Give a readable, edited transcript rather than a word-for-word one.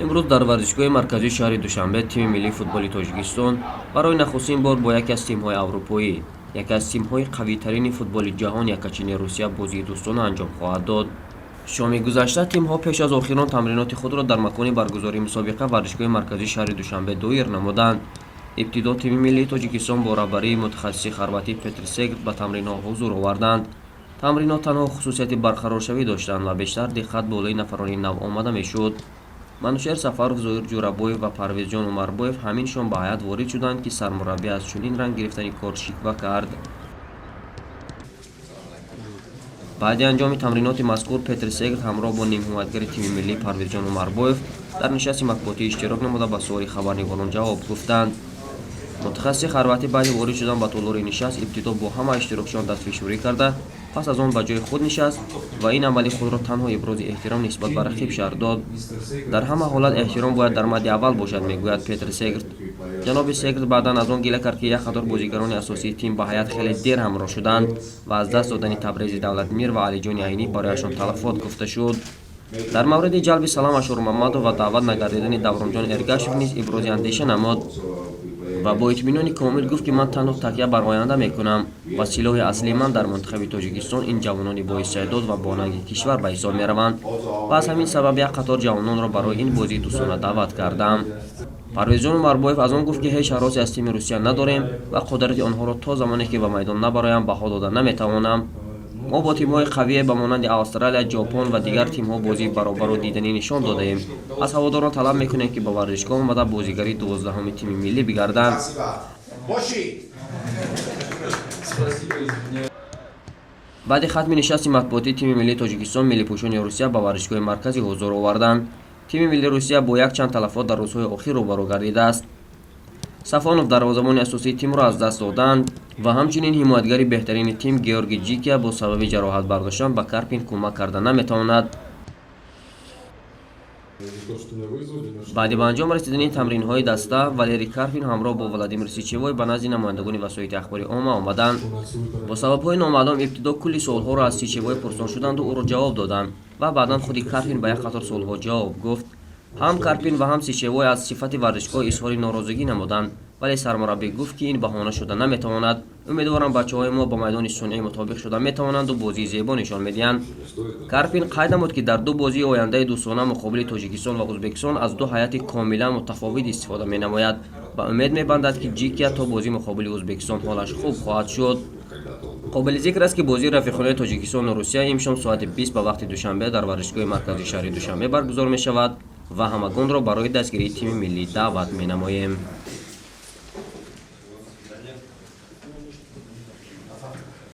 امروز در ورزشگاه مرکزی شهر دوشنبه تیم ملی فوتبال تاجیکستان برای نخستین بار با یکی از تیم‌های اروپایی، یکی از تیم‌های قوی‌ترین فوتبال جهان یکاچین روسیه بازی دوستانه انجام خواهد داد. شام گذشته تیم‌ها پیش از آخرین تمرینات خود را در مکان برگزاری مسابقه ورزشگاه مرکزی شهر دوشنبه دایر نمودند. ابتدا تیم ملی تاجیکستان با رهبری متخصص خرواتی پتر سگرد به تمرینات حضور آوردند. تمرینات تنها خصوصیت برقرارشوی داشتند و بیشتر دقت بالای نفرانی نو آمده میشد. منوشهر سفرов، زهیر جورابویف و پرویزجان عمربویف همین شام به هیئت وارد شدند که سرمربی از چنین رنگ گرفتن کار شکوه کرد. بعد انجام تمرینات مذکور پتر سگرد همراه با نیم حمایتگر تیم ملی پرویزجان عمربویف در نشست مطبوعاتی اشتراک نموده به سوال خبرنگاران جواب گفتند. متخصص خرواتی بعد وارد شدن به طولور نشست ابتدا با همه اشتراکشان دستفشاری کرده، پس از آن به جای خود نشست و این عملی خود را تنها ابراز احترام نسبت به رقیب شهر داد. در همه حالت احترام باید در مد اول باشد، میگوید پتر سگرد. جناب سگرد بعدا از آن گله کرد که یک قطار بازیگران اساسی تیم به هیئت خیلی دیر همراه شدند و از دست دادن تبریز دولتمیر و علی جان عینی برایشان تلفات گفته شد. در مورد جلب سلام اشور محمدov و دعوت نگردیدن دورانجان ارگاشف نیز ابراز اندیشه نمود و با اطمینان کامل گفت که من تنها تکیه بر آینده میکنم و سلاح اصلی من در منتخب تاجیکستان این جوانان با استعداد و باننگ کشور به حساب میروند و از همین سبب یک قطار جوانان را برای این بازی دوستانه دعوت کردم. پرویزجان عمربویف از آن گفت که هیچ هراسی از تیم روسیه نداریم و قدرت آنها را تا زمانی که به میدان نبرایم بها داده نمیتوانم. ما با تیم‌های قوی به مانند استرالیا، ژاپن و دیگر تیم‌ها بازی برابر و دیدنی نشان دادیم. از هواداران طلب می‌کنیم که به ورزشگاه آمده بازیگری 12 تیم ملی بگردند. بعد ختم نشست مطبوعاتی تیم ملی تاجیکستان، ملی پوشان روسیه به ورزشگاه مرکزی حضور آوردند. تیم ملی روسیه با یک چند تلفات در روزهای اخیر روبرو گردیده است. سافانوف دروازه‌بان اساسی تیم را از دست دادند و همچنین حمایتگری بهترین تیم گیورگی جیکیا با سبب جراحت برداشتن به کارپین کمک کرده نمیتواند. بعد به انجام رسیدن تمرین‌های دسته، والری کارپین همراه با ولادیمیر سیچوی به نزد نمایندگان وسایل اخباری عامه آمدند. با سبب‌های نامعلوم ابتدا کلی سوال‌ها را از سیچوی پرسان شدند و او را جواب دادند و بعدا خود کارپین به یک قطار سوال‌ها جواب گفت. هم کارپین و هم سیچوی از صفت ورزشگاه اظهار ناراضگی نمودند، ولی سرمربی گفت که این بهانه شده نمیتواند. امیدوارم بچه‌های ما با میدان صنعی مطابق شده میتوانند و بازی زیبا نشان بدهند. کارپین قید نمود که در دو بازی آینده دوستانه مقابل تاجیکستان و ازبکستان از دو هیئت کاملا متفاوت استفاده می‌نماید و امید می‌بندد که جیکیا تا بازی مقابل ازبکستان حالش خوب خواهد شد. قابل ذکر است که بازی رفیقانه تاجیکستان و روسیه امشب ساعت 20 به وقت دوشنبه در ورزشگاه مرکزی شهر دوشنبه برگزار می‌شود و همگان را برای دستگیری تیم ملی دعوت می‌نماییم.